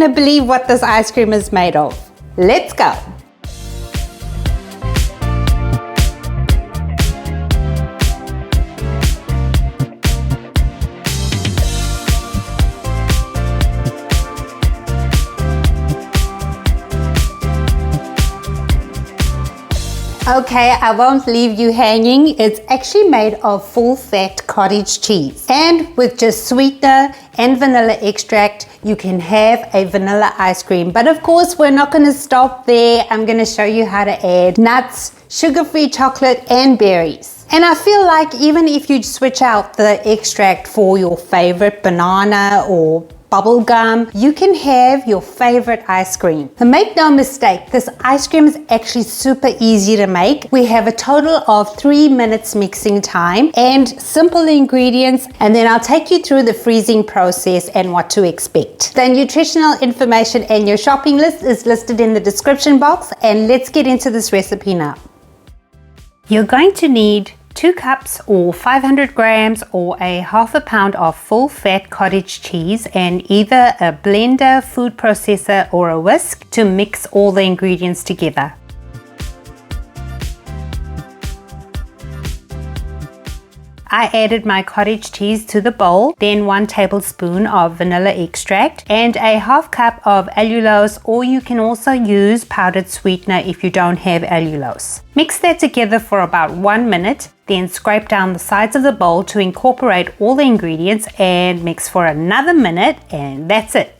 gonna believe what this ice cream is made of. Let's go. Okay, I won't leave you hanging. It's actually made of full-fat cottage cheese. And with just sweetener and vanilla extract, you can have a vanilla ice cream. But of course, we're not going to stop there. I'm going to show you how to add nuts, sugar-free chocolate, and berries. And I feel like even if you switch out the extract for your favorite banana or bubble gum, you can have your favorite ice cream. And make no mistake, this ice cream is actually super easy to make. We have a total of 3 minutes mixing time and simple ingredients, and then I'll take you through the freezing process and what to expect. The nutritional information and your shopping list is listed in the description box, and let's get into this recipe now. You're going to need 2 cups or 500 grams or a half a pound of full-fat cottage cheese and either a blender, food processor or a whisk to mix all the ingredients together. I added my cottage cheese to the bowl, then 1 tablespoon of vanilla extract and a half cup of allulose, or you can also use powdered sweetener if you don't have allulose. Mix that together for about 1 minute, then scrape down the sides of the bowl to incorporate all the ingredients and mix for another minute, and that's it.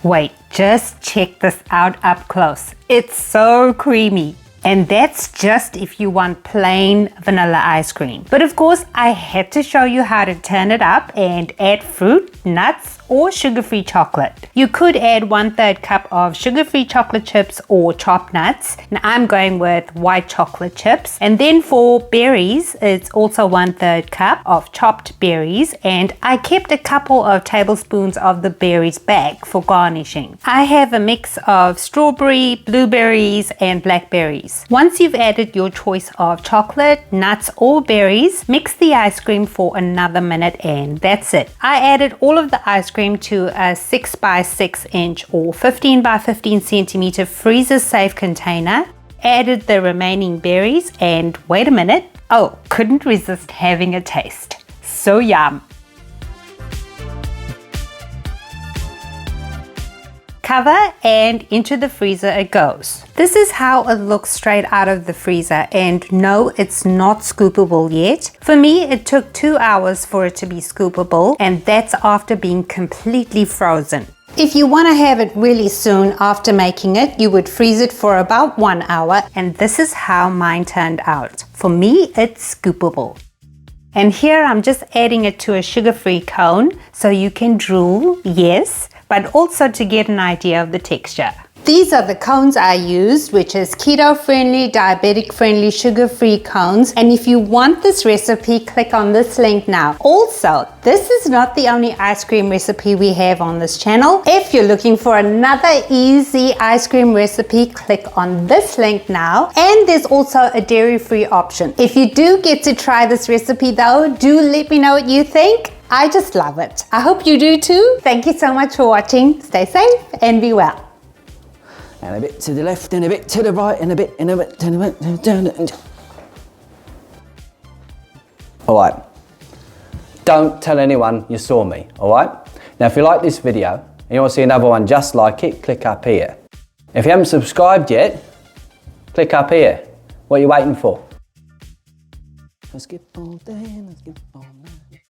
Wait, just check this out up close. It's so creamy. And that's just if you want plain vanilla ice cream. But of course, I had to show you how to turn it up and add fruit, nuts, or sugar-free chocolate. You could add 1/3 cup of sugar-free chocolate chips or chopped nuts. And I'm going with white chocolate chips. And then for berries, it's also 1/3 cup of chopped berries. And I kept a couple of tablespoons of the berries back for garnishing. I have a mix of strawberry, blueberries, and blackberries. Once you've added your choice of chocolate, nuts, or berries, mix the ice cream for another minute, and that's it. I added all of the ice cream to a 6 by 6 inch or 15 by 15 centimeter freezer safe container, added the remaining berries, and wait a minute, oh, couldn't resist having a taste. So yum. Cover and into the freezer it goes. This is how it looks straight out of the freezer, and no, it's not scoopable yet. For me, it took 2 hours for it to be scoopable, and that's after being completely frozen. If you want to have it really soon after making it, you would freeze it for about 1 hour, and this is how mine turned out. For me, it's scoopable. And here I'm just adding it to a sugar-free cone so you can drool, yes, but also to get an idea of the texture. These are the cones I used, which is keto-friendly, diabetic-friendly, sugar-free cones. And if you want this recipe, click on this link now. Also, this is not the only ice cream recipe we have on this channel. If you're looking for another easy ice cream recipe, click on this link now. And there's also a dairy-free option. If you do get to try this recipe though, do let me know what you think. I just love it. I hope you do too. Thank you so much for watching. Stay safe and be well. And a bit to the left, and a bit to the right, and a bit to the right. All right. Don't tell anyone you saw me, all right? Now, if you like this video and you want to see another one just like it, click up here. If you haven't subscribed yet, click up here. What are you waiting for? Let's skip all day, let's skip all night.